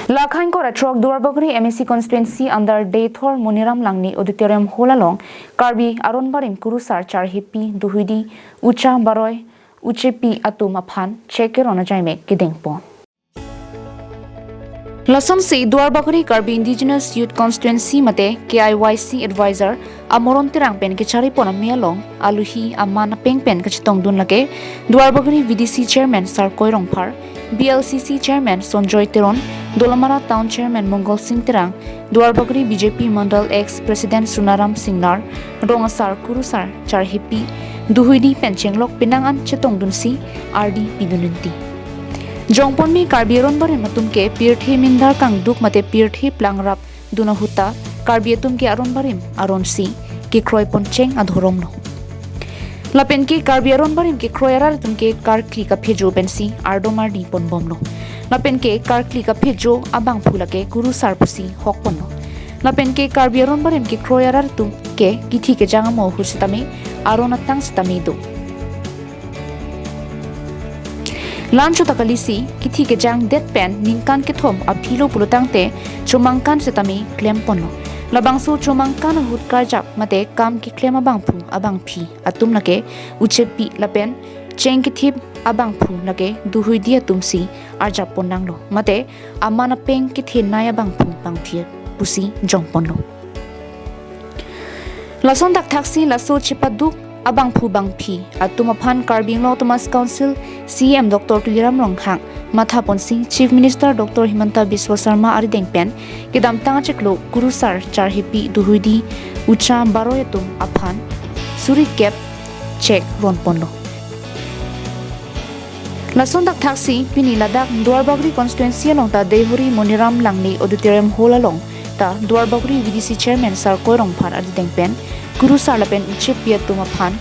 Lakhain ko retrok Duarbagri MSC constituency under Daythor Muniram Langni auditorium hall along Karbi Aronbarim Kurusar Charhepi Duhuidi Ucha Baroi Uchepi atum aphan keron jaime kidengpo. Lason se Duarbagri Karbi Indigenous Youth Constituency mate KIYC advisor amoron tirang pen ke chari pona mialong aluhi amana peng pen ke chitong dun lage Duarbagri VDC chairman Sar Koirong Phar BLCC chairman Sonjoy Teron Dolamara Town Chairman Mongol Singh Tirang, Duarbagri BJP Mandal ex-President Sunaram Singnar, Rongasar Kurusar, Charhepi, Duhuidi Penchenglok Pinangan Chetong Dunsi, RD Pidununti. Jongpon mi Karbi Aronbarim atum ke Pirthi Mindar Kang Duk mate Pirthi Plangrap Dunahuta, Karbi atum ke Aronbarim, Aronsi, ke Kroy Poncheng Adhoromno. Lapen ke Karbi Aronbarim ke Kroyarar atum ke Karkli ka Phejo Bensi, Ardomardi Ponbomno. Lapen ke Karkli ka Phejo abang phulake Kurusar pusi hokpono. Lapen ke Karbi Aronbarim ke Kroyarar tum ke kithi ke jangamo husitame aronatang sitame do. Lancho takalisi kithi ke jang deadpan ningkan ke thom aphilo pulutangte chumangkan sitame klempono. Labangsu chumangkan hut karjap mate kam ki klem abang phi atum lake Uchepi lapen cheng kithip abang phu lage Duhuidi tumsi arjapon nanglo mate amana peng kithe naya bang phu bang phi pusi jongponlo lason dak thaksi laso chipaduk abang phu bang phi atum aphan Karbing lo Thomas Council CM Dr. Tuliram Ronghang Matha Ponsi Chief Minister Dr. Himanta Biswa Sarma arideng pen kidam tang cheklo Kurusar Charhepi Duhuidi Ucha Baroi tum aphan suri kep check ronponlo Lason dak thaksi pini ladak Duarbagri constituency along ta Dehuri Moniram Langni auditorium hall along ta Duarbagri VDC chairman Sar Koirong Phar adideng pen Kurusar lapen Uchepi atum aphan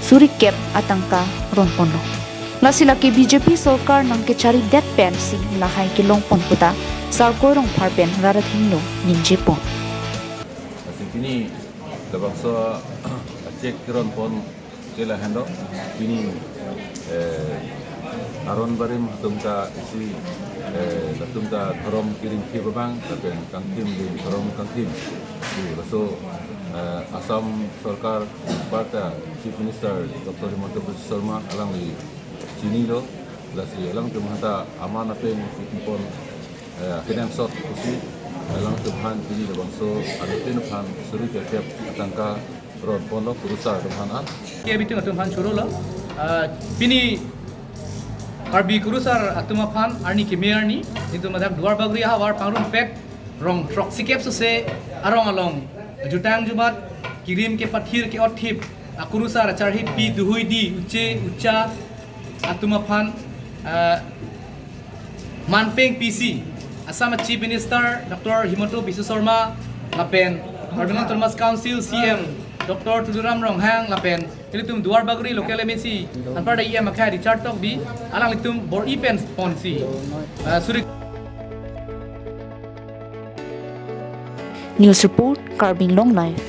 suri kep atangka ronponlo lasila ke BJP sarkar nang ke chari det pen si lahai ke longpon puta Sar Koirong Phar pen rarathinglo ninjepo ini labangso cek keron pon kela hando ini Aronbarim tumka isi tumka thorom kiring ki babang tapi kangtim di thorom kangtim so Assam Sarkar Parta Chief Minister Dr. Himanta Biswa Sarma alang di sini lo lasi alang tumhata amana pen pon kedang sot kusi alang tumhan ini labangso alutin phan suri kep atangka ron pon lo Kurusar tumhan ke bitung tumhan churo lo pini Karbi Kurusar atum aphan arni ke mayor ni itu madak Duarbagri ha war pangrun pet rong trok sikep se arong along jutang jubat kirim ke pathir ke othip Kurusar Charhepi Duhuidi Ucha atum aphan manpeng PC Assam Chief Minister Dr. Himanta Biswa Sarma lapen Karbing Thomas Council CM Dr. Tuliram Ronghang lapen ilitum Duarbagri local MSC anpada ia makai Richard tok bi alang litum bor ipen ponsi suri News report Karbing Long Life